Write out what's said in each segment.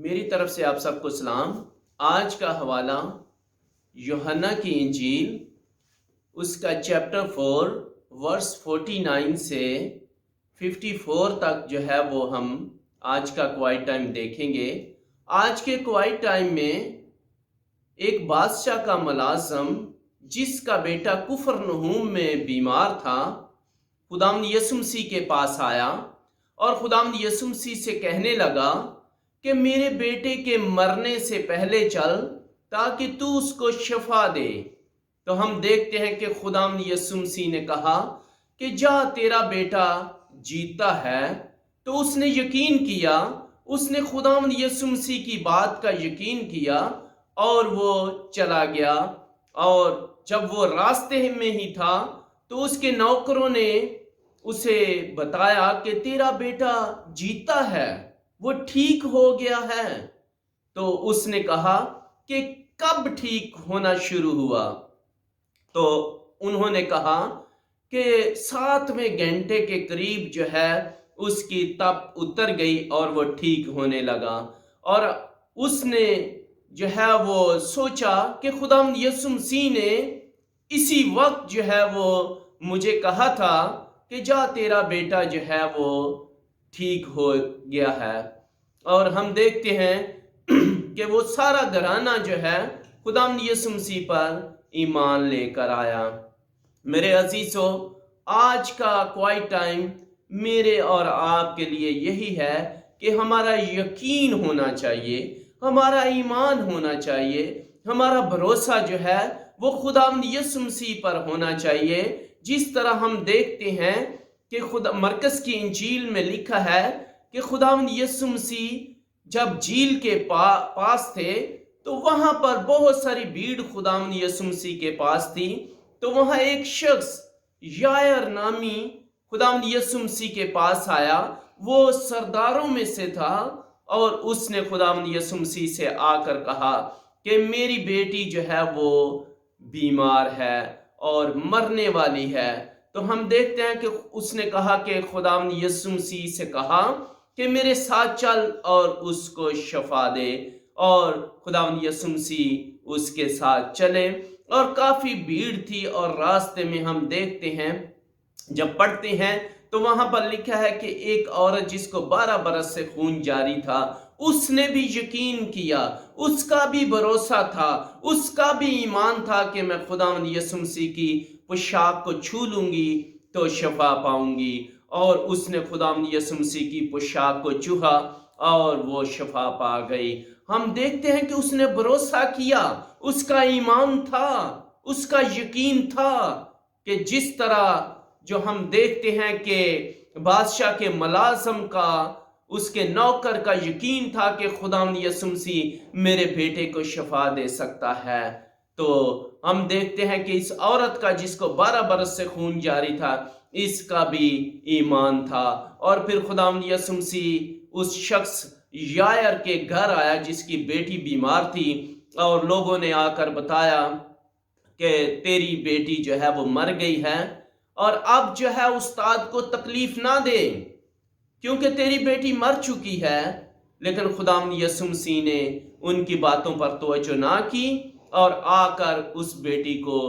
میری طرف سے آپ سب کو سلام۔ آج کا حوالہ یوحنا کی انجیل اس کا چیپٹر 4 ورس 49 سے 54 تک جو ہے وہ ہم آج کا کوائٹ ٹائم دیکھیں گے۔ آج کے کوائٹ ٹائم میں ایک بادشاہ کا ملازم جس کا بیٹا کفرنہوم میں بیمار تھا، خداوند یسوع مسیح کے پاس آیا اور خداوند یسوع مسیح سے کہنے لگا کہ میرے بیٹے کے مرنے سے پہلے چل تاکہ تو اس کو شفا دے۔ تو ہم دیکھتے ہیں کہ خداوند یسوع مسیح نے کہا کہ جا، تیرا بیٹا جیتا ہے۔ تو اس نے یقین کیا، اس نے خداوند یسوع مسیح کی بات کا یقین کیا اور وہ چلا گیا۔ اور جب وہ راستے میں ہی تھا تو اس کے نوکروں نے اسے بتایا کہ تیرا بیٹا جیتا ہے، وہ ٹھیک ہو گیا ہے۔ تو اس نے کہا کہ کب ٹھیک ہونا شروع ہوا؟ تو انہوں نے کہا کہ 7ویں گھنٹے کے قریب جو ہے اس کی تپ اتر گئی اور وہ ٹھیک ہونے لگا۔ اور اس نے جو ہے وہ سوچا کہ خداوند یسوع مسیح نے اسی وقت جو ہے وہ مجھے کہا تھا کہ جا، تیرا بیٹا جو ہے وہ ٹھیک ہو گیا ہے۔ اور ہم دیکھتے ہیں کہ وہ سارا گھرانہ جو ہے خداوند یسوع مسیح پر ایمان لے کر آیا۔ میرے عزیزو، آج کا کوائٹ ٹائم میرے اور آپ کے لیے یہی ہے کہ ہمارا یقین ہونا چاہیے، ہمارا ایمان ہونا چاہیے، ہمارا بھروسہ جو ہے وہ خداوند یسوع مسیح پر ہونا چاہیے۔ جس طرح ہم دیکھتے ہیں کہ مرکز کی انجیل میں لکھا ہے کہ خداوند یسوع مسیح جب جھیل کے پاس تھے تو وہاں پر بہت ساری بھیڑ خداوند یسوع مسیح کے پاس تھی۔ تو وہاں ایک شخص یائر نامی خداوند یسوع مسیح کے پاس آیا، وہ سرداروں میں سے تھا، اور اس نے خداوند یسوع مسیح سے آ کر کہا کہ میری بیٹی جو ہے وہ بیمار ہے اور مرنے والی ہے۔ تو ہم دیکھتے ہیں کہ اس نے کہا کہ خداوند یسوع مسیح سے کہا کہ میرے ساتھ چل اور اس کو شفا دے، اور خداوند یسوع مسیح اس کے ساتھ چلے۔ اور کافی بھیڑ تھی، اور راستے میں ہم دیکھتے ہیں جب پڑھتے ہیں تو وہاں پر لکھا ہے کہ ایک عورت جس کو 12 برس سے خون جاری تھا، اس نے بھی یقین کیا، اس کا بھی بھروسہ تھا، اس کا بھی ایمان تھا کہ میں خداوند یسوع مسیح کی پوشاک کو چھو لوں گی تو شفا پاؤں گی۔ اور اس نے خداوند یسوع مسیح کی پوشاک کو چھوا اور وہ شفا پا گئی۔ ہم دیکھتے ہیں کہ اس نے بھروسہ کیا، اس کا ایمان تھا، اس کا یقین تھا کہ جس طرح جو ہم دیکھتے ہیں کہ بادشاہ کے ملازم کا، اس کے نوکر کا یقین تھا کہ خداوند یسوع مسیح میرے بیٹے کو شفا دے سکتا ہے۔ تو ہم دیکھتے ہیں کہ اس عورت کا جس کو 12 برس سے خون جاری تھا، اس کا بھی ایمان تھا۔ اور پھر خداوند یسوع مسیح اس شخص یائر کے گھر آیا جس کی بیٹی بیمار تھی، اور لوگوں نے آ کر بتایا کہ تیری بیٹی جو ہے وہ مر گئی ہے، اور اب جو ہے استاد کو تکلیف نہ دے کیونکہ تیری بیٹی مر چکی ہے۔ لیکن خداوند یسوع مسیح نے ان کی باتوں پر توجہ نہ کی اور آ کر اس بیٹی کو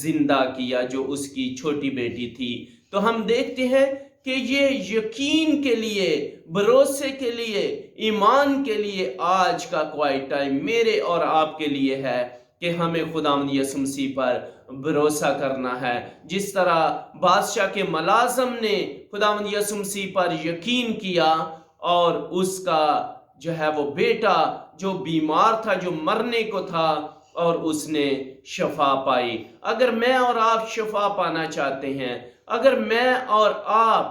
زندہ کیا جو اس کی چھوٹی بیٹی تھی۔ تو ہم دیکھتے ہیں کہ یہ یقین کے لیے، بھروسے کے لیے، ایمان کے لیے آج کا کوائٹ ٹائم میرے اور آپ کے لیے ہے کہ ہمیں خداوند یسوع مسیح پر بھروسہ کرنا ہے۔ جس طرح بادشاہ کے ملازم نے خداوند یسوع مسیح پر یقین کیا اور اس کا جو ہے وہ بیٹا جو بیمار تھا، جو مرنے کو تھا، اور اس نے شفا پائی۔ اگر میں اور آپ شفا پانا چاہتے ہیں، اگر میں اور آپ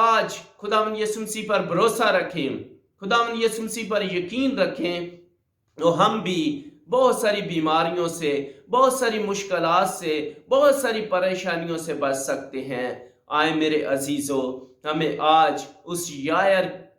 آج خداوند یسوع مسیح پر بھروسہ رکھیں، خداوند یسوع مسیح پر یقین رکھیں، تو ہم بھی بہت ساری بیماریوں سے، بہت ساری مشکلات سے، بہت ساری پریشانیوں سے بچ سکتے ہیں۔ آئے میرے عزیزو، ہمیں آج اس یائر